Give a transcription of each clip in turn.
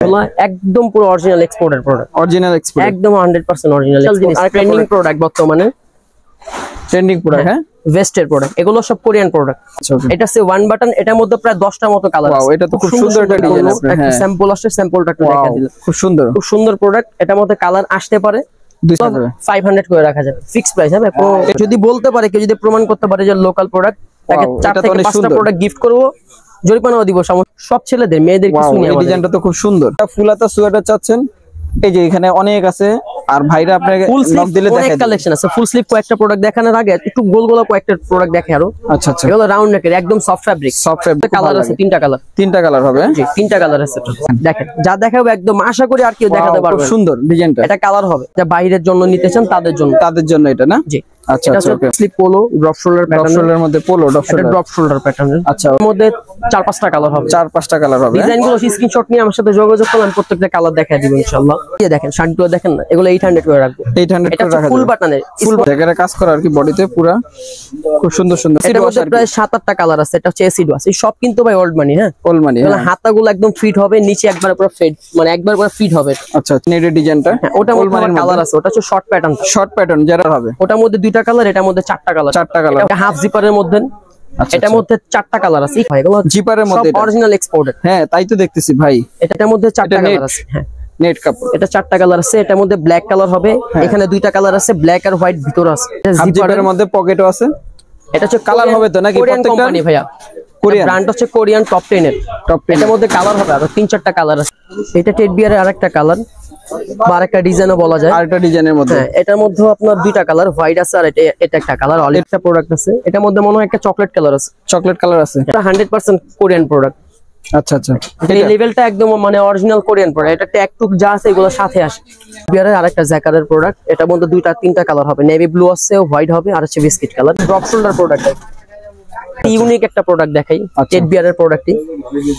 একদম পুরো অরিজিনাল এক্সপোর্টের প্রোডাক্ট, অরিজিনাল এক্সপোর্ট, একদম 100% অরিজিনাল জিনিস। আর ট্রেন্ডিং প্রোডাক্ট বর্তমানে, ট্রেন্ডিং প্রোডাক্ট। হ্যাঁ, ওয়েস্টের প্রোডাক্ট, এগুলো সব কোরিয়ান প্রোডাক্ট। এটা হচ্ছে ওয়ান বাটন, এটার মধ্যে প্রায় 10টা মতো কালার আছে। এটা তো খুব সুন্দর একটা ডিজাইন আছে। একটা স্যাম্পল আসছে, স্যাম্পলটা একটু দেখাই দিলাম। খুব সুন্দর, খুব সুন্দর প্রোডাক্ট। এটার মধ্যে কালার আসতে পারে 500 করে রাখা যাবে, ফিক্স প্রাইস হবে। যদি বলতে পারে, কেউ যদি প্রমাণ করতে পারে যে লোকাল প্রোডাক্ট, তাকে 4 থেকে 5টা প্রোডাক্ট গিফট করব, জরিমানাও দিব। সব ছেলেদের মেয়েদের কিছু নেই। এই ডিজাইনটা তো খুব সুন্দর। ফুলাতা সোয়েটার চাচ্ছেন, এই যে এখানে অনেক আছে। আর ভাইরা আপনাকে নক দিলে দেখায়, অনেক কালেকশন আছে। ফুল স্লিভ কয়েকটা প্রোডাক্ট দেখানোর আগে একটু গোল গোলা কয়েকটা প্রোডাক্ট দেখে আরো। আচ্ছা আচ্ছা, এগুলো রাউন্ড নেকের, একদম soft fabric. Soft fabric, colour আছে 3টা কালার। 3টা কালার হবে? জি, 3টা কালার আছে। দেখেন, যা দেখাবো একদম আশা করি আর কেউ দেখাতে পারবে। খুব সুন্দর ডিজাইনটা। এটা কালার হবে যা বাইরের জন্য নিতে চান তাদের জন্য এটা না? জি। আচ্ছা আচ্ছা, okay. Slip polo, drop shoulder pattern, drop শোল্ডারের মধ্যে পোলো, ড্রপ শোল্ডার প্যাটার্ন। আচ্ছা, এর মধ্যে 4-5টা কালার হবে। 4-5টা কালার হবে। ডিজাইনগুলো স্ক্রিনশট নিয়ে আমার সাথে যোগাযোগ করলে আমি প্রত্যেকটা কালার দেখাই দিব ইনশাআল্লাহ। এই দেখেন, শার্টগুলো দেখেন না, এগুলো 800 করে রাখবো। 800 করে রাখা যাবে। ফুল বাটনের, ফুল জায়গায় কাজ করা আর কি, বডিতে পুরো খুব সুন্দর সুন্দর। এটার মধ্যে প্রায় 7-8টা কালার আছে। এটা হচ্ছে এসিড ওয়াশ। এই সব কিন্তু ভাই ওল্ড মানি। হ্যাঁ, ওল্ড মানি। এগুলো হাতাগুলো একদম ফিট হবে, নিচে একবার পুরো ফিট, মানে একবার পুরো ফিট হবে। আচ্ছা, নেটের ডিজাইনটা ওটা ওল্ড মানির কালার আছে। ওটা হচ্ছে শর্ট প্যাটার্ন, শর্ট প্যাটার্ন যারা হবে। ওটার মধ্যে 2টা কালার, এটার মধ্যে 4টা কালার। 4টা কালার, হাফ জিপারের মধ্যে। এটার মধ্যে 4টা কালার আছে। এগুলো জিপারের মধ্যে অরিজিনাল এক্সপোর্টেড। হ্যাঁ, তাই তো দেখতেছি ভাই। এটার মধ্যে 4টা কালার আছে। হ্যাঁ, নেট কাপড়। এটা 4টা কালার আছে। এটার মধ্যে ব্ল্যাক কালার হবে। এখানে 2টা কালার আছে, ব্ল্যাক আর হোয়াইট ভিতর আছে। জিপারের মধ্যে পকেটও আছে। এটা হচ্ছে কালার হবে তো নাকি? কোরিয়ান কোম্পানি ভাইয়া, কোরিয়ান ব্র্যান্ড হচ্ছে কোরিয়ান টপ 10 এর। এটার মধ্যে কালার হবে আর 3-4টা কালার আছে। এটা টেড বিয়ারের আরেকটা কালার বা আরেকটা ডিজাইনও বলা যায়। আরেকটা ডিজাইনের মধ্যে। হ্যাঁ, এটার মধ্যে আপনার 2টা কালার, হোয়াইট আছে আর এটা একটা কালার। অলিভ একটা প্রোডাক্ট আছে। এটার মধ্যে মনে হয় একটা চকলেট কালার আছে। চকলেট কালার আছে। এটা 100% কোরিয়ান প্রোডাক্ট। আচ্ছা আচ্ছা, এই লেভেলটা একদম মানে অরিজিনাল কোরিয়ান প্রোডাক্ট। এটা ট্যাগ টুক যা আছে এগুলো সাথে আসে। বিয়ারের আরেকটা জ্যাকারের প্রোডাক্ট। এটার মধ্যে 2-3টা কালার হবে, নেভি ব্লু আছে, হোয়াইট হবে আর হচ্ছে biscuit colour. Drop shoulder product, unique একটা প্রোডাক্ট দেখাই। টেড বিয়ারের প্রোডাক্টই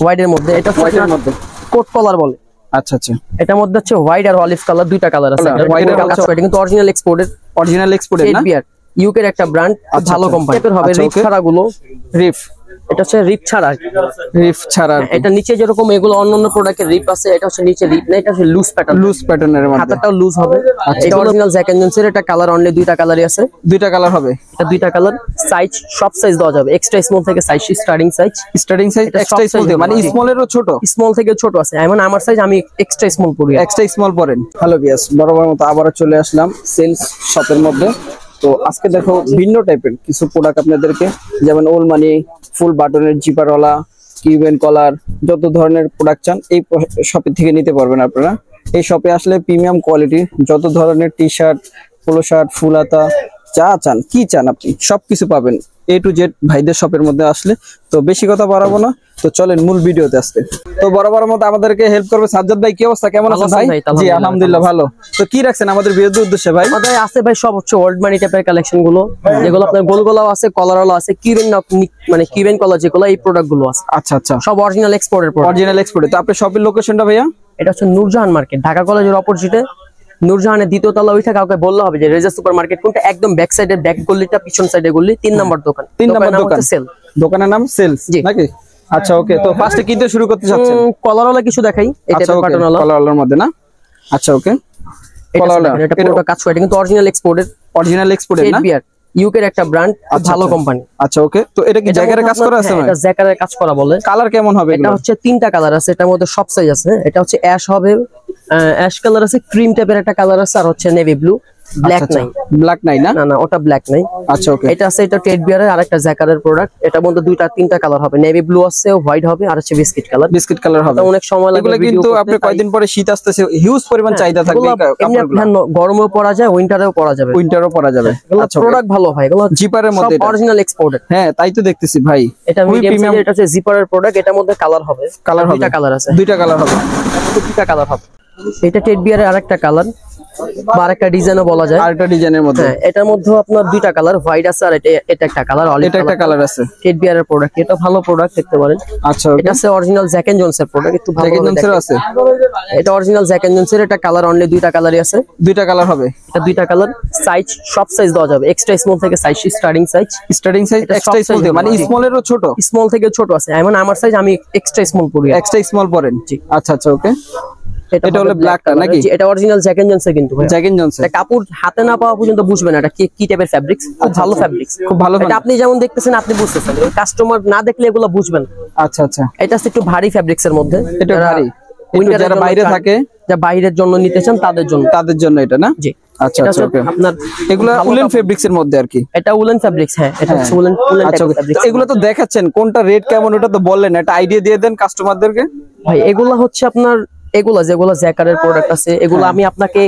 হোয়াইট এর মধ্যে। এটা হোয়াইটের মধ্যে কোট কলার বলে। আচ্ছা আচ্ছা, এটার মধ্যে হচ্ছে হোয়াইট আর অলিভ কালার, 2টা কালার আছে। হোয়াইট আর কালার কিন্তু অরিজিনাল এক্সপোর্টেড। অরিজিনাল এক্সপোর্টেড না? টেড বিয়ার ইউকে এর একটা ব্র্যান্ড, ভালো কোম্পানি হবে। রিপ ছাড়া গুলো, রিপ। এটা হচ্ছে রিপ ছাড়া, রিপ ছাড়া। এটা নিচে যেরকম এগুলো অন্যান্য প্রোডাক্টের রিপ আছে, এটা হচ্ছে নিচে রিপ না, এটা হচ্ছে লুজ প্যাটার্ন। লুজ প্যাটার্নের মধ্যে হাতাটাও লুজ হবে। এটা অরিজিনাল জ্যাক এন্ড জনসের। এটা কালার অনলি 2টা কালারই আছে। 2টা কালার হবে। এটা 2টা কালার। সাইজ সব সাইজ দেওয়া যাবে, এক্সট্রা স্মল থেকে size starting size. Starting size extra small থেকে, মানে স্মলেরও ছোট, স্মল থেকে ছোট আছে। এমন আমার সাইজ, আমি এক্সট্রা স্মল পরি। এক্সট্রা স্মল পরেন। হ্যালো বিয়াস, বরাবর মতো আবারো চলে আসলাম সেলস শপের মধ্যে। তো আজকে দেখো ভিন্ন টাইপের কিছু প্রোডাক্ট আপনাদেরকে, যেমন ওল মানি, ফুল বাটনের জিপারওয়ালা, কিউবেন কলার, যত ধরনের প্রোডাক্ট চান এই শপের থেকে নিতে পারবেন আপনারা। এই শপে আসলে প্রিমিয়াম কোয়ালিটির যত ধরনের টি শার্ট, পোলো শার্ট, ফুল হাতা, যা চান, কি চান আপনি সবকিছু পাবেন A to Z ভাইদের শপের মধ্যে আসলে। তো বেশি কথা বাড়াবো না, তো চলেন মূল ভিডিওতে আসতে। তো বরাবর মতো আমাদেরকে হেল্প করবে সাজ্জাদ ভাই। কি অবস্থা, কেমন আছেন ভাই? জি আলহামদুলিল্লাহ ভালো। তো কি রাখছেন আমাদের ভিডিওর উদ্দেশ্যে ভাই? আমাদের আছে ভাই সব হচ্ছে ওল্ড মানি টাইপের কালেকশন গুলো, যেগুলো আপনার গোলগোলাও আছে, কলারওয়ালা আছে, কিউবেন মানে কিউবেন কলার যেগুলো, এই প্রোডাক্ট গুলো আছে। আচ্ছা আচ্ছা, সব অরিজিনাল এক্সপোর্টের প্রোডাক্ট। অরিজিনাল এক্সপোর্টের। তো আপনার শপের লোকেশনটা ভাইয়া? এটা হচ্ছে নূরজাহান মার্কেট, ঢাকা কলেজের অপোজিটে। নূরজাহানের 2য় তলা উঠে কাউকে বললে হবে যে রেজা সুপার মার্কেট কোনটা। একদম ব্যাক সাইডে, ব্যাক গলিটা, পিছন সাইডে গলি, 3 নাম্বার দোকান। 3 নাম্বার দোকান, সেল। দোকানের নাম সেলস নাকি? আচ্ছা ওকে। তো ফার্স্টে কি দিয়ে শুরু করতে চাচ্ছেন? কলারওয়ালা কিছু দেখাই। এটা বাটনওয়ালা, কলারওয়ালার মধ্যে না? আচ্ছা ওকে। কলারওয়ালা এটা পুরোটা কাজ করে, কিন্তু অরিজিনাল এক্সপোর্টেড। অরিজিনাল এক্সপোর্টেড না? ইউকে এর একটা ব্র্যান্ড, ভালো কোম্পানি। আচ্ছা ওকে। তো এটা কি জ্যাকারের কাজ করা আছে? এটা জ্যাকারের কাজ করা বলে। কালার কেমন হবে? এটা হচ্ছে 3টা কালার আছে। এটার মধ্যে সব সাইজ আছে। এটা হচ্ছে অ্যাশ হবে, অ্যাশ কালার আছে, ক্রিম টাইপের একটা কালার আছে, আর হচ্ছে নেভি ব্লু। ব্ল্যাক নাই। ব্ল্যাক নাই না? না না, ওটা ব্ল্যাক নাই। আচ্ছা ওকে। এটা আছে, এটা টেড বিয়ারের আরেকটা জ্যাকারের প্রোডাক্ট। এটার মধ্যে 2-3টা কালার হবে, নেভি ব্লু আছে, হোয়াইট হবে আর হচ্ছে বিস্কিট কালার। বিস্কিট কালার হবে। অনেক সময় লাগবে এগুলো কিন্তু আপনি কয়দিন পরে শীত আসতেছে, হিউজ পরিমাণ চাহিদা থাকবে কাপড়গুলো। গরমেও পরা যায়, উইন্টারেও পরা যাবে। উইন্টারও পরা যাবে। আচ্ছা, প্রোডাক্ট ভালো ভাই। এগুলো জিপারের মধ্যে অরিজিনাল এক্সপোর্টেড। হ্যাঁ তাই তো দেখতেছি ভাই। এটা মিডিয়াম সাইজের, এটা হচ্ছে জিপারের প্রোডাক্ট। এটার মধ্যে কালার হবে, 2টা কালার আছে। 2টা কালার হবে। 2টা কালার হবে। এটা টেড বিয়ারের আরেকটা কালার। বা আরেকটা ডিজাইনও বলা যায়। আরেকটা ডিজাইনের মধ্যে, হ্যাঁ এটার মধ্যে আপনার দুইটা কালার, হোয়াইট আছে আর এটা একটা কালার, অলিভ এটা একটা কালার আছে। টেডবিয়ার এর প্রোডাক্ট, এটা ভালো প্রোডাক্ট দেখতে পারেন। আচ্ছা এটা আছে অরিজিনাল জ্যাক এন্ড জোনস এর প্রোডাক্ট, একটু ভালো জ্যাক এন্ড জোনস আছে। এটা অরিজিনাল জ্যাক এন্ড জোনস এর, এটা কালার অনলি দুইটা কালারই আছে। দুইটা কালার হবে, এটা দুইটা কালার, সাইজ সব সাইজ দেওয়া যাবে, এক্সট্রা স্মল থেকে size starting size extra small থেকে, মানে স্মলেরও ছোট, স্মল থেকে ছোট আছে। এমন আমার সাইজ, আমি এক্সট্রা স্মল পরি, এক্সট্রা স্মল পরেন। আচ্ছা আচ্ছা ওকে। এটা হলো ব্ল্যাকটা নাকি? এটা অরিজিনাল জ্যাক এন্ড জোনস এর, কিন্তু জ্যাক এন্ড জোনস এর কাপড় হাতে না পাওয়া পর্যন্ত বুঝবেন এটা কি টাইপের ফ্যাব্রিক্স। খুব ভালো ফ্যাব্রিক্স, খুব ভালো। এটা আপনি যেমন দেখতেছেন আপনি বুঝতেছেন, কাস্টমার না দেখলে এগুলো বুঝবেন। আচ্ছা আচ্ছা, এটা হচ্ছে একটু ভারী ফ্যাব্রিক্স এর মধ্যে, এটা ভারী, যারা বাইরে থাকে, যারা বাইরের জন্য নিতে চান তাদের জন্য এটা না? জি। আচ্ছা আচ্ছা ওকে। আপনার এগুলা উলেন ফেব্রিক্স এর মধ্যে আর কি? এটা উলেন ফেব্রিক্স, হ্যাঁ এটা হচ্ছে উলেন আচ্ছা ফেব্রিক্স। এগুলো তো দেখাচ্ছেন, কোনটা রেট কেমন ওটা তো বললেন, একটা আইডিয়া দিয়ে দেন কাস্টমারদেরকে। ভাই এগুলা হচ্ছে আপনার, যেগুলো জ্যাকারের প্রোডাক্ট আছে, এগুলো আমি আপনাকে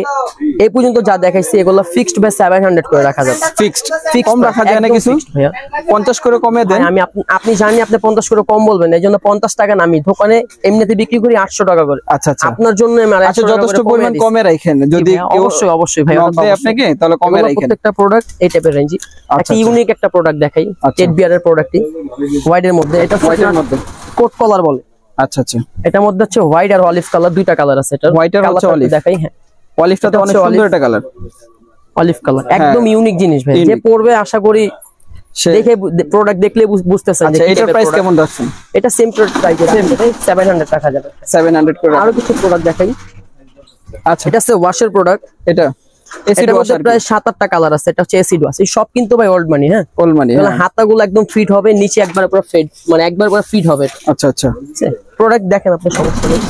এই পর্যন্ত যা দেখাইছি এগুলো ফিক্সড বাই 700 করে রাখা যাবে। ফিক্সড কম রাখা যায় না কিছু? ভাইয়া 50 করে কমে দেন। আমি আপনি জানি আপনি 50 করে কম বলবেন, এইজন্য 50 টাকা না, আমি দোকানে এমনিতে বিক্রি করি 800 টাকা করে। আচ্ছা আচ্ছা, আপনার জন্য আমি আচ্ছা যথেষ্ট পরিমাণ কমে রাখেন, যদি অবশ্যই অবশ্যই ভাই আপনাকে তাহলে কমে রাখেন। প্রত্যেকটা প্রোডাক্ট এই টাইপের রেঞ্জ। একটা ইউনিক একটা প্রোডাক্ট দেখাই, টেডবিয়ার এর প্রোডাক্টই, হোয়াইট এর মধ্যে। এটা হোয়াইট এর মধ্যে কোট কলার বলে। আচ্ছা আচ্ছা, এটার মধ্যে হচ্ছে হোয়াইট আর অলিভ কালার, দুইটা কালার আছে। এটা হোয়াইট আর হচ্ছে অলিভ দেখাই। হ্যাঁ অলিভটা তো অনেক সুন্দর একটা কালার, অলিভ কালার একদম ইউনিক জিনিস ভাই, যে পরবে আশা করি দেখে প্রোডাক্ট দেখলে বুঝতেছেন। আচ্ছা এটার প্রাইস কেমন রাখছেন? এটা সেম প্রাইস, 700 টাকা যাবে। 700 করে। আরো কিছু প্রোডাক্ট দেখাই। আচ্ছা এটা হচ্ছে ওয়াশের প্রোডাক্ট, এটা এটার মধ্যে প্রায় 7-8টা কালার আছে। এটা হচ্ছে এসিড ওয়াশ, এই সব কিন্তু ভাই ওল্ড মানি। হ্যাঁ ওল্ড মানি, হাতাগুলো একদম ফিট হবে, নিচে একবার পুরো ফিট, মানে একবার পুরো ফিট হবে। আচ্ছা আচ্ছা, প্রোডাক্ট দেখেন আপনি, সমস্যা নেই।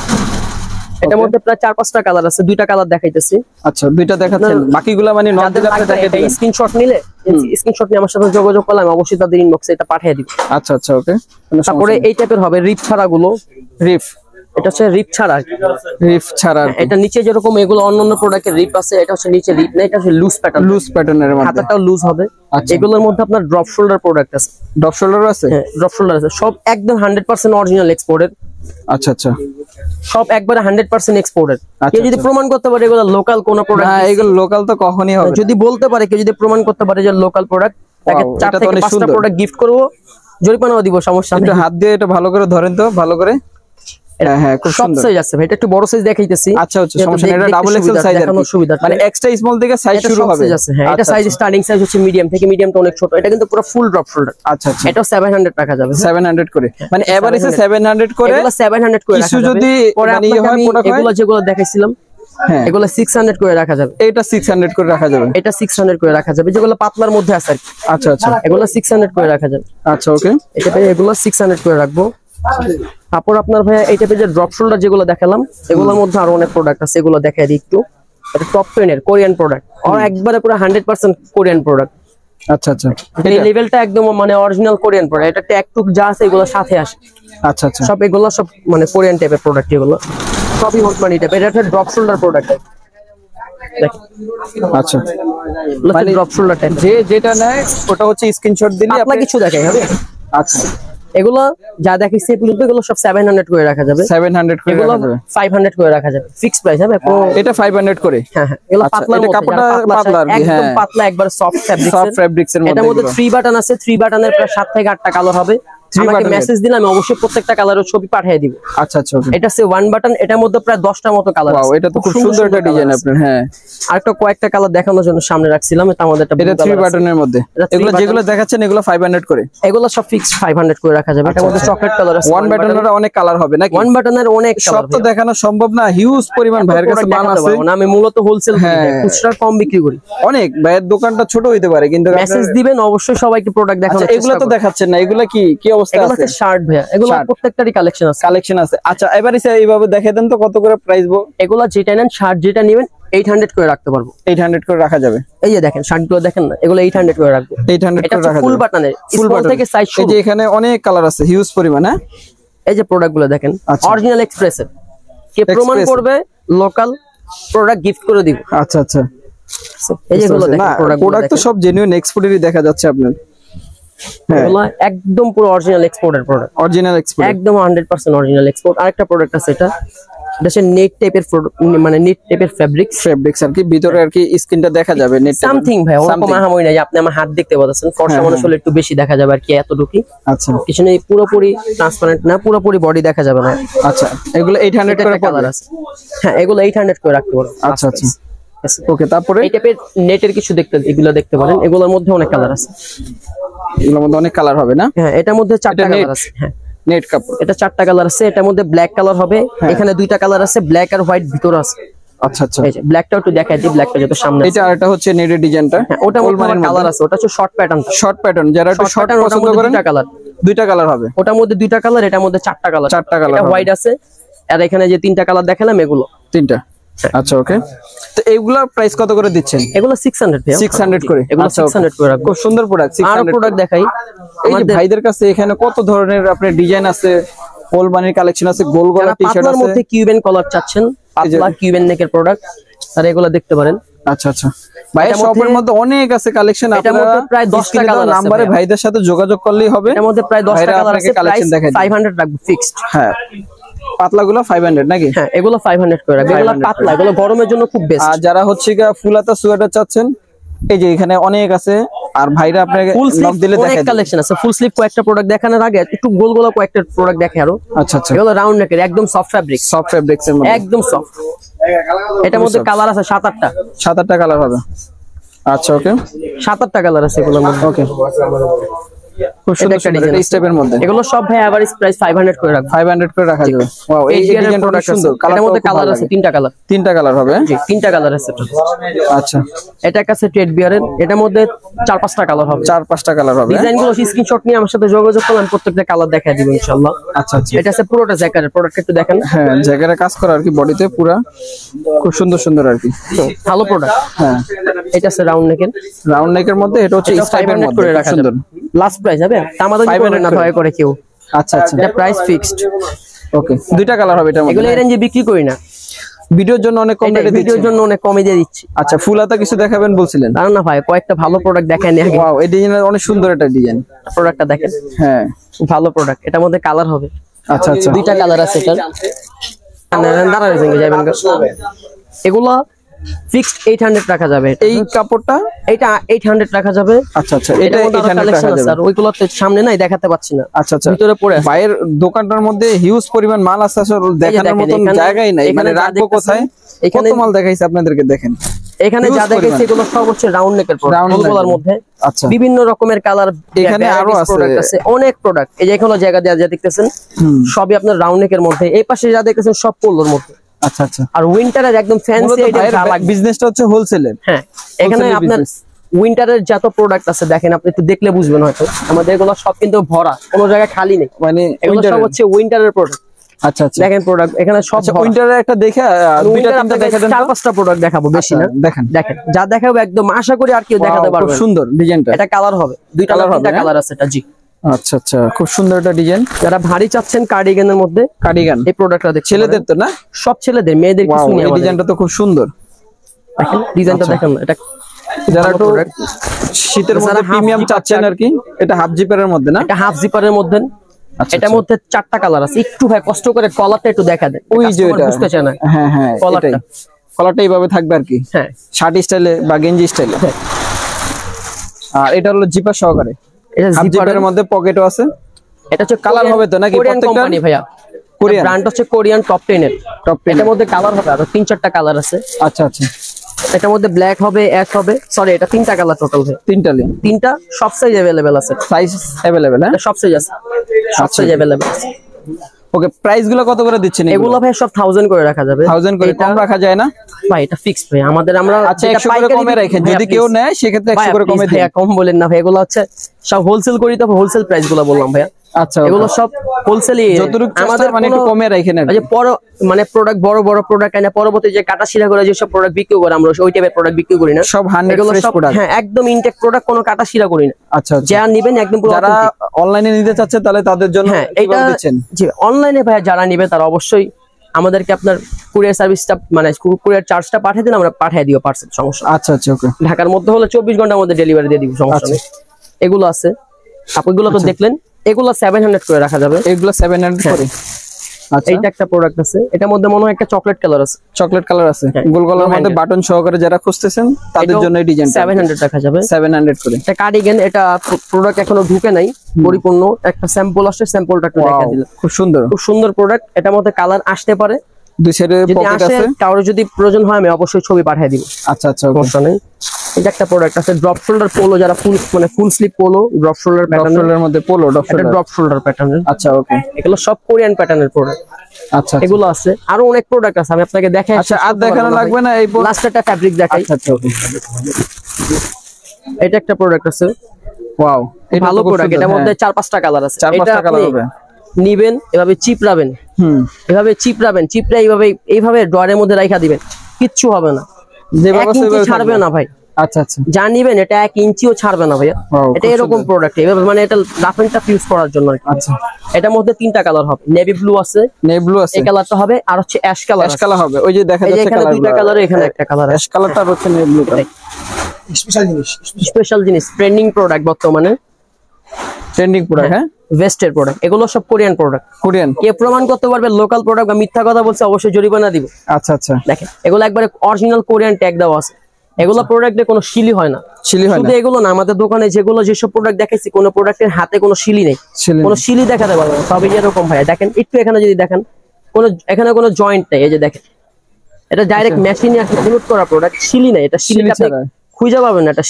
এটার মধ্যে প্রায় 4-5টা কালার আছে, দুইটা কালার দেখাইতেছি। আচ্ছা দুইটা দেখাচ্ছেন, বাকিগুলো মানে নট দিলে আপনি দেখাই দিবেন। স্ক্রিনশট নিলে, স্ক্রিনশট নিয়ে আমার সাথে যোগাযোগ করলে আমি অবশ্যই তাদের ইনবক্সে এটা পাঠিয়ে দিব। আচ্ছা আচ্ছা ওকে। তারপরে এই টাইপের হবে রিপ ছাড়া গুলো, রিপ, এটা হচ্ছে রিপ ছাড়া, রিপ ছাড়া। এটা নিচে যেরকম এগুলো অন্যান্য প্রোডাক্টের রিপ আছে, এটা হচ্ছে নিচে রিপ না, এটা হচ্ছে লুজ প্যাটার্ন, লুজ প্যাটার্নের মধ্যে, হাতাটাও লুজ হবে। এগুলোর মধ্যে আপনার ড্রপ শোল্ডার প্রোডাক্ট আছে। ড্রপ শোল্ডার আছে? হ্যাঁ ড্রপ শোল্ডার আছে, সব একদম 100% অরিজিনাল এক্সপোর্টেড। আচ্ছা আচ্ছা, সব একবারে 100% এক্সপোর্টেড। কেউ যদি প্রমাণ করতে পারে এগুলো লোকাল কোন প্রোডাক্ট, না এগুলো লোকাল তো কখনোই হবে। যদি বলতে পারে, কেউ যদি প্রমাণ করতে পারে যে লোকাল প্রোডাক্ট, তাকে 4 থেকে 5টা প্রোডাক্ট গিফট করব, জরিমানাও দিব, সমস্যা নেই। একটু হাত দিয়ে এটা ভালো করে ধরেন তো, ভালো করে। হ্যাঁ খুব সুন্দর সাইজ আছে ভাই, এটা একটু বড় সাইজ দেখাইতেছি। আচ্ছা আচ্ছা, সমস্যা নেই, এটা ডাবল এক্সেল সাইজ আর সুবিধা, মানে এক্সট্রা স্মল থেকে সাইজ শুরু হবে। হ্যাঁ এটা সাইজ স্টার্টিং সাইজ হচ্ছে মিডিয়াম থেকে, মিডিয়ামটা অনেক ছোট, এটা কিন্তু পুরো ফুল ড্রপ শোল্ডার। আচ্ছা আচ্ছা, এটা 700 টাকা যাবে। 700 করে, মানে এভারেজে 700 করে, এগুলো 700 করে রাখা যাবে। যদি এগুলো যেগুলো দেখাইছিলাম, হ্যাঁ এগুলো 600 করে রাখা যাবে। এটা 600 করে রাখা যাবে, এটা 600 করে রাখা যাবে, যেগুলো পাতলার মধ্যে আছে আর কি। আচ্ছা আচ্ছা, এগুলো 600 করে রাখা যাবে। আচ্ছা ওকে, এটা ভাই এগুলো 600 করে রাখবো। তারপর আপনার ভাইয়া এই টাইপের যে ড্রপ শোল্ডার যেগুলো দেখালাম, এগুলোর মধ্যে আরো অনেক প্রোডাক্ট আছে, এগুলো দেখাই দিই একটু। এটা টপ 10 এর কোরিয়ান প্রোডাক্ট, আর একবারে পুরো 100% কোরিয়ান প্রোডাক্ট। আচ্ছা আচ্ছা, এই লেভেলটা একদম মানে অরিজিনাল কোরিয়ান প্রোডাক্ট। এটা ট্যাগ টুক যা আছে এগুলো সাথে আসে। আচ্ছা আচ্ছা, সব এগুলো সব মানে কোরিয়ান টাইপের প্রোডাক্ট, এগুলো সবই হোট মানি টাইপ। এটা একটা ড্রপ শোল্ডার প্রোডাক্ট। আচ্ছা মানে ড্রপ শোল্ডার টাইপ, যেটা নেয় ওটা হচ্ছে স্ক্রিনশট দিলে আপনাকে কিছু দেখাই হবে। আচ্ছা এগুলো যা দেখাইছি এগুলো সব 700 করে রাখা যাবে। 700 করে এগুলো 500 করে রাখা যাবে, ফিক্সড প্রাইস হবে। এটা 500 করে। হ্যাঁ হ্যাঁ, এগুলো পাতলার মধ্যে, কাপড়টা পাতলা আর কি, হ্যাঁ একদম পাতলা, একবার সফট ফ্যাব্রিক্স এর মধ্যে। এটার মধ্যে 3 বাটন আছে, 3 বাটনের প্রায় 7 থেকে 8টা কালার হবে। আমাকে মেসেজ দিলে আমি অবশ্যই প্রত্যেকটা কালারের ছবি পাঠিয়ে দিব। আচ্ছা আচ্ছা, এটা হচ্ছে 1 বাটন, এটার মধ্যে প্রায় 10টার মতো কালার আছে। ওয়াও, এটা তো খুব সুন্দর একটা ডিজাইন আপনার। হ্যাঁ আরেকটা কয়েকটা কালার দেখানোর জন্য সামনে রাখছিলাম, এটা আমাদের এটা 3 বাটনের মধ্যে। এগুলো যেগুলো দেখাচ্ছেন এগুলো 500 করে, এগুলো সব ফিক্সড 500 করে রাখা যাবে। এটার মধ্যে চকলেট কালার আছে। 1 বাটনের অনেক কালার হবে নাকি? 1 বাটনের অনেক কালার, সব তো দেখানো সম্ভব না, হিউজ পরিমাণ ভাইয়ের কাছে মাল আছে। আমি মূলত হোলসেল করি, খুচরা কম বিক্রি করি। অনেক ভাইয়ের দোকানটা ছোট হইতে পারে, কিন্তু মেসেজ দিবেন অবশ্যই, সবাইকে প্রোডাক্ট দেখানোর চেষ্টা করব। এগুলো তো দেখাচ্ছেন না, এগুলো কি অবস্থা আছে? এগুলো শার্ট ভাইয়া, এগুলো প্রত্যেকটারই কালেকশন আছে। আচ্ছা এবারে এইভাবে দেখিয়ে দেন তো কত করে প্রাইস বল। এগুলো যেটা নেন, শার্ট যেটা নেবেন 800 করে রাখতে পারবো। 800 করে রাখা যাবে। এই যে দেখেন শার্টগুলো দেখেন না, এগুলো 800 করে রাখবো। 800 করে রাখা যাবে, ফুল বাটনের, ফুল বাটন থেকে সাইজ শুরু। এই যে এখানে অনেক কালার আছে, হিউজ পরিমাণ। হ্যাঁ এই যে প্রোডাক্টগুলো দেখেন, অরিজিনাল এক্সপ্রেসের, কে প্রমাণ করবে লোকাল প্রোডাক্ট গিফট করে দিব। আচ্ছা আচ্ছা, এই যেগুলো দেখেন প্রোডাক্ট তো সব জেনুইন এক্সপোর্টেরই দেখা যাচ্ছে আপনার। এগুলো একদম পুরো অরিজিনাল এক্সপোর্টের প্রোডাক্ট, অরিজিনাল এক্সপোর্ট, একদম 100% অরিজিনাল এক্সপোর্ট। আরেকটা প্রোডাক্ট আছে, এটা এটা হচ্ছে নেট টাইপের মানে নেট টাইপের ফেব্রিক্স আর কি, ভিতরে আর কি স্কিনটা দেখা যাবে নেট সামথিং ভাই, ওরকম আহামরি না যে আপনি আমার হাত দেখতে পাচ্ছেন, ফর্সা মানুষ হলে একটু বেশি দেখা যাবে আর কি, এতটুকুই। আচ্ছা, কিছু নেই, পুরোপুরি ট্রান্সপারেন্ট না, পুরোপুরি বডি দেখা যাবে না। আচ্ছা, এগুলো 800 করে কালার আছে। হ্যাঁ, এগুলো 800 করে রাখতে পারো। আচ্ছা আচ্ছা, ওকে। তারপরে এই টাইপের নেটের কিছু এগুলো দেখতে পারেন, এগুলোর মধ্যে অনেক কালার আছে। এগুলোর মধ্যে অনেক কালার হবে না? হ্যাঁ, এটার মধ্যে 4টা কালার আছে। হ্যাঁ, নেট কাপড়, এটা 4টা কালার আছে। এটার মধ্যে ব্ল্যাক কালার হবে, এখানে 2টা কালার আছে, ব্ল্যাক আর হোয়াইট ভিতর আছে। আচ্ছা আচ্ছা, এই যে ব্ল্যাকটা একটু দেখাই দিই, ব্ল্যাকটা যত সামনে। এটা আরেকটা হচ্ছে নেটের ডিজাইনটা। হ্যাঁ, ওটার মধ্যে কালার আছে, ওটা হচ্ছে শর্ট প্যাটার্ন। শর্ট প্যাটার্ন, যারা একটু শর্ট পছন্দ করেন, 2টা কালার, 2টা কালার হবে। ওটার মধ্যে 2টা কালার, এটার মধ্যে 4টা কালার। 4টা কালার, এটা হোয়াইট আছে, আর এখানে যে 3টা কালার দেখালাম এগুলো 3টা। আচ্ছা, ওকে। তো এইগুলা প্রাইস কত করে দিচ্ছেন? এগুলো 600 ভাই, 600 করে। এগুলো 600 করে রাখবো। খুব সুন্দর প্রোডাক্ট। আর প্রোডাক্ট দেখাই। এই যে ভাইদের কাছে এখানে কত ধরনের আপনার ডিজাইন আছে, ফুলবানির কালেকশন আছে, গোল গলা টি-শার্ট আছে। পাতলার মধ্যে কিউবেন কলার চাচ্ছেন, পাতলা কিউবেন নেকের প্রোডাক্ট, আর এগুলো দেখতে পারেন। আচ্ছা আচ্ছা, ভাইয়ের শপের মধ্যে অনেক আছে কালেকশন। আপনারা প্রায় 10টা কালার আছে, নাম্বারে ভাইদের সাথে যোগাযোগ করলেই হবে। এর মধ্যে প্রায় 10টা কালার আছে, কালেকশন দেখাই 500 রাখবো ফিক্সড। হ্যাঁ, পাতলাগুলো 500 নাকি? হ্যাঁ, এগুলো 500 করে রাখবো। এগুলো পাতলা, এগুলো গরমের জন্য খুব বেস্ট। আর যারা হচ্ছে ফুলাতা সোয়েটার চাচ্ছেন, এই যে এখানে অনেক আছে। আর ভাইরা আপনাকে লক দিলে দেখাই কালেকশন আছে। ফুল স্লিভ কয়েকটা প্রোডাক্ট দেখানোর আগে একটু গোল গোলা কয়েকটা প্রোডাক্ট দেখে আরো। আচ্ছা আচ্ছা, এগুলো রাউন্ড নেকের, একদম সফট ফ্যাব্রিক, সফট ফেব্রিক্স এর মধ্যে, একদম সফট। এটার মধ্যে কালার আছে 7-8টা। 7-8টা কালার হবে। আচ্ছা, ওকে, 7-8টা কালার আছে এগুলোর মধ্যে। ওকে, খুব সুন্দর সুন্দর এই স্টেপের মধ্যে। এগুলো সব ভাই এভারেজ প্রাইস 500 করে রাখবো। 500 করে রাখা যাবে। ওয়াও, এই ডিজাইন প্রোডাক্ট সুন্দর। এর মধ্যে কালার আছে 3টা কালার। 3টা কালার হবে? জি, 3টা কালার আছে। আচ্ছা, এটা কাছে ট্রেড বিয়ারের, এটার মধ্যে 4-5টা কালার হবে। 4-5টা কালার হবে। ডিজাইনগুলো স্ক্রিনশট নিয়ে আমার সাথে যোগাযোগ করলে আমি প্রত্যেকটা কালার দেখাই দিব ইনশাআল্লাহ। আচ্ছা আচ্ছা, এটা আছে পুরোটা জ্যাকেটের প্রোডাক্ট, একটু দেখেন। হ্যাঁ, জ্যাকেটের কাজ করা আর কি, বডিতে পুরো খুব সুন্দর সুন্দর আর কি, ভালো প্রোডাক্ট। হ্যাঁ, এটা আছে রাউন্ড নেকের, রাউন্ড নেকের মধ্যে। এটা হচ্ছে স্টাইপের মধ্যে করে রাখা সুন্দর। লাস্ট প্রাইস হবে, আমাদের না ভয় করে কেউ। আচ্ছা আচ্ছা, এটা প্রাইস ফিক্সড। ওকে, 2টা কালার হবে এটার মধ্যে। এগুলো এই রেঞ্জে বিক্রি করি না, ভিডিওর জন্য অনেক কম রেটে দিচ্ছি, ভিডিওর জন্য অনেক কমে দিয়ে দিচ্ছি। আচ্ছা, ফুলাতা কিছু দেখাবেন বলছিলেন? জানো না ভাই, কয়েকটা ভালো প্রোডাক্ট দেখাই নি আগে। ওয়াও, এই ডিজাইনের অনেক সুন্দর একটা ডিজাইন। প্রোডাক্টটা দেখেন, হ্যাঁ, ভালো প্রোডাক্ট। এটার মধ্যে কালার হবে। আচ্ছা আচ্ছা, 2টা কালার আছে এটার। দাঁড়ায় যাবেন। এগুলো ফিক্সড 800 রাখা যাবে। এই কাপড়টা এটা 800 রাখা যাবে। আচ্ছা আচ্ছা, এটা 800 রাখা যাবে। স্যার ওইগুলো তো সামনে নাই, দেখাতে পাচ্ছি না। আচ্ছা আচ্ছা, ভিতরে পড়ে আছে। বাইরের দোকানটার মধ্যে হিউজ পরিমাণ মাল আছে, আসলে দেখানোর মতন জায়গাই নাই। মানে রাখবো কোথায়? এখানে মাল দেখাইছে আপনাদেরকে, দেখেন এখানে যা দেখাইছে এগুলো সব হচ্ছে রাউন্ড নেকের প্রোডাক্ট, গোলগোলার মধ্যে। আচ্ছা, বিভিন্ন রকমের কালার, এখানে আরো আছে অনেক প্রোডাক্ট। এই যে এগুলো জায়গা যা দেখতেছেন সবই আপনার রাউন্ড নেকের মধ্যে। এই পাশে যা দেখতেছেন সব পোলোর মধ্যে। আচ্ছা আচ্ছা, আর উইন্টারের একদম ফ্যান্সি আইটেম। বিজনেসটা হচ্ছে হোলসেলের। হ্যাঁ, এখানে আপনার উইন্টারের যত প্রোডাক্ট আছে দেখেন, আপনি একটু দেখলে বুঝবেন হয়তো। আমাদের এগুলো সব কিন্তু ভরা, কোনো জায়গায় খালি নেই। মানে এগুলো সব হচ্ছে উইন্টারের প্রোডাক্ট। আচ্ছা আচ্ছা, দেখেন প্রোডাক্ট এখানে সব উইন্টারের একটা দেখে 2টা-3টা দেখা দেন। 4-5টা প্রোডাক্ট দেখাবো, বেশি না। দেখেন দেখেন, যা দেখাবো একদম আশা করি আর কেউ দেখাতে পারবে খুব না। সুন্দর ডিজাইনটা। এটা কালার হবে 2টা কালার হবে, কালার আছে এটা। জি, আচ্ছা আচ্ছা, খুব সুন্দর একটা ডিজাইন। যারা ভারী চাচ্ছেন কার্ডিগানের মধ্যে, কার্ডিগান এই প্রোডাক্টটা দেখেন। ছেলেদের তো না? সব ছেলেদের, মেয়েদের কিছু নেই। এই ডিজাইনটা তো খুব সুন্দর। দেখেন ডিজাইনটা দেখেন। এটা যারা একটু শীতের মধ্যে প্রিমিয়াম চাচ্ছেন আর কি, এটা হাফ জিপারের মধ্যে না? এটা হাফ জিপারের মধ্যে। এটার মধ্যে 4টা কালার আছে। একটু ভাই কষ্ট করে কলারটা একটু দেখা দেন, ওই যে এটা বুঝতে চায় না। হ্যাঁ হ্যাঁ, কলারটা এইভাবে থাকবে আর কি। হ্যাঁ, শার্ট স্টাইলে বা গেঞ্জি স্টাইলে। আর এটা হলো জিপার সহকারে। এটা হাফ জিপারের মধ্যে পকেটও আছে। এটা হচ্ছে কালার হবে তো নাকি প্রত্যেকটা কোম্পানি ভাইয়া? কোরিয়ান ব্র্যান্ড হচ্ছে কোরিয়ান টপ 10 এর। এটার মধ্যে কালার হবে আর 3-4টা কালার আছে। আচ্ছা আচ্ছা, এটার মধ্যে ব্ল্যাক হবে, অ্যাশ হবে। সরি, এটা 3টা কালার টোটাল ভাই। 3টা সব সাইজ अवेलेबल আছে। সাইজ अवेलेबल হ্যাঁ, সব সাইজ আছে, সব সাইজ अवेलेबल আছে। ওকে, প্রাইস গুলো কত করে দিচ্ছেন? এগুলো ভাই সব 1000 করে রাখা যাবে। 1000 করে, কম রাখা যায় না ভাই? এটা ফিক্সড ভাই আমাদের। আমরা আচ্ছা 100 করে কমে রাখেন, যদি কেউ নেয় সেক্ষেত্রে 100 করে কমে দেন। কম বলেন না ভাই, এগুলো হচ্ছে সব হোলসেল করি, তো হোলসেল প্রাইস গুলো বললাম ভাইয়া। আচ্ছা, এগুলো সব হোলসেলই। আমাদের মানে একটু কমে রাখেন আর যে মানে প্রোডাক্ট বড় বড় প্রোডাক্ট এনে পরবর্তী যে কাটা ছিঁড়া করে যে সব প্রোডাক্ট বিক্রি করে, আমরা ওই টাইপের প্রোডাক্ট বিক্রি করি না। সব 100 ফ্রেশ প্রোডাক্ট। হ্যাঁ, একদম ইনটেক প্রোডাক্ট, কোনো কাটা ছিঁড়া করি না। আচ্ছা, যা নেবেন একদম পুরো। যারা অনলাইনে নিতে চাচ্ছে তাহলে তাদের জন্য এটা দিচ্ছেন? জি, অনলাইনে ভাই যারা নেবে তারা অবশ্যই আমাদেরকে আপনার কুরিয়ার সার্ভিসটা, মানে কুরিয়ার চার্জটা পাঠিয়ে দিন, আমরা পাঠিয়ে দিও পার্সেল, সমস্যা। আচ্ছা আচ্ছা, ওকে। ঢাকার মধ্যে হলে 24 ঘন্টার মধ্যে ডেলিভারি দিয়ে দিব, সমস্যা নেই। এগুলো আছে, কাপড়গুলো তো দেখলেন। এগুলো 700 করে রাখা যাবে। এগুলো 700 করে। আচ্ছা। এইটা একটা প্রোডাক্ট আছে, এটার মধ্যে মনে হয় একটা চকলেট কালার আছে। চকলেট কালার আছে, হ্যাঁ, গোল গলার no মধ্যে handle। বাটন সহকারে যারা খুঁজতেছেন তাদের এটাও জন্য এই ডিজাইন 700 টাকা যাবে। 700 করে। এটা কার্ডিগান, এটা প্রোডাক্ট এখনো ঢুকে নাই পরিপূর্ণ, একটা স্যাম্পল আসছে, স্যাম্পলটা একটু দেখা Wow, দিলাম। খুব সুন্দর। খুব সুন্দর প্রোডাক্ট, এটার মধ্যে কালার আসতে পারে, দুই সাইডে যদি পকেট আসে আছে। কারো যদি প্রয়োজন হয় আমি অবশ্যই ছবি পাঠিয়ে দিব, আচ্ছা আচ্ছা, ওকে। সমস্যা নেই। এটা একটা প্রোডাক্ট আছে ড্রপ শোল্ডার পোলো, যারা full sleeve polo drop shoulder drop pattern, শোল্ডারের মধ্যে পোলো ডপ এটা শোল্ডার। ড্রপ শোল্ডার প্যাটার্নের। আচ্ছা, ওকে। এগুলো সব কোরিয়ান প্যাটার্নের প্রোডাক্ট, আচ্ছা এগুলো আছে। আরো অনেক প্রোডাক্ট আছে, আমি আপনাকে দেখাই। আচ্ছা, আর দেখানো লাগবে না, এই লাস্ট একটা ফ্যাব্রিক দেখাই। আচ্ছা আচ্ছা, ওকে। এটা একটা প্রোডাক্ট আছে, ওয়াও, এটা ভালো তো খুব প্রোডাক্ট, সুন্দর, এটার মধ্যে হ্যাঁ। 4-5টা কালার আছে। 4-5টা এটা কালার আপনি হবে। নিবেন, এভাবে চিপড়াবেন, হুম, চিপড়া এইভাবে ড্রয়ারের মধ্যে রাখা দিবেন, কিচ্ছু হবে না, যেভাবে 1 ইঞ্চি সেভাবে ছাড়বে থাকবে। না ভাই। আচ্ছা আচ্ছা, যা নিবেন এটা 1 ইঞ্চিও ছাড়বে না ভাইয়া। Wow, এটা খুব এরকম সুন্দর। প্রোডাক্ট, এভাবে মানে এটা রাফ এন্ড টাফ ইউজ করার জন্য আর কি। আচ্ছা। এটার মধ্যে 3টা কালার হবে, নেভি ব্লু আছে, নেভি ব্লু আছে, এই কালারটা হবে, আর হচ্ছে অ্যাশ কালার অ্যাশ কালার হবে। ওই যে দেখা এই যে যাচ্ছে এখানে কালার, 2টা কালার, এখানে একটা কালার অ্যাশ কালারটা আর হচ্ছে নেভি ব্লুটা। স্পেশাল জিনিস, ট্রেন্ডিং প্রোডাক্ট বর্তমানে, ট্রেন্ডিং প্রোডাক্ট, হ্যাঁ। ওয়েস্টের প্রোডাক্ট, এগুলো সব কোরিয়ান প্রোডাক্ট। কোরিয়ান। কে প্রমাণ করতে পারবে লোকাল প্রোডাক্ট বা মিথ্যা কথা বলছে অবশ্যই জরিমানা দিব। আচ্ছা আচ্ছা, দেখেন এগুলো একবারে অরিজিনাল কোরিয়ান ট্যাগ দেওয়া আছে, এগুলো প্রোডাক্টে কোনো শিলি হয় না। শিলি হয় না। শুধু এগুলো না, আমাদের দোকানে যেসব প্রোডাক্ট দেখাইছি কোনো প্রোডাক্টের হাতে কোনো শিলি নেই, শিলি কোনো শিলি দেখাতে পারবে না, সবই এরকম ভাই। দেখেন একটু এখানে যদি দেখেন, এখানে কোনো জয়েন্ট নেই, এই যে দেখেন, এটা ডাইরেক্ট মেশিনে রিমুভ করা প্রোডাক্ট, শিলি নেই। এটা শিলি আপনি ছাড়া। খুঁজে পাবেন না, এটা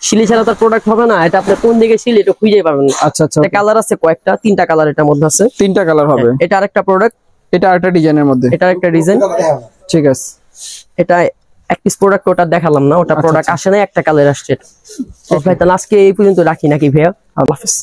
শিলি ছাড়া তার প্রোডাক্ট হবে না। এটা আপনি কোন দিকে শিলি এটা খুঁজে পাবেন না। আচ্ছা আচ্ছা, এটা কালার আছে কয়েকটা, 3টা কালার এটার মধ্যে আছে। 3টা কালার হবে। এটা আরেকটা প্রোডাক্ট, এটা আরেকটা ডিজাইনের মধ্যে। এটা একটা ডিজাইন, ঠিক আছে। এটা এক পিস প্রোডাক্ট, ওটা দেখালাম না, ওটা প্রোডাক্ট আসে না, একটা কালার আসছে। ভাই তাহলে আজকে এই পর্যন্ত রাখি নাকি ভাইয়া? আল্লাহ হাফেজ।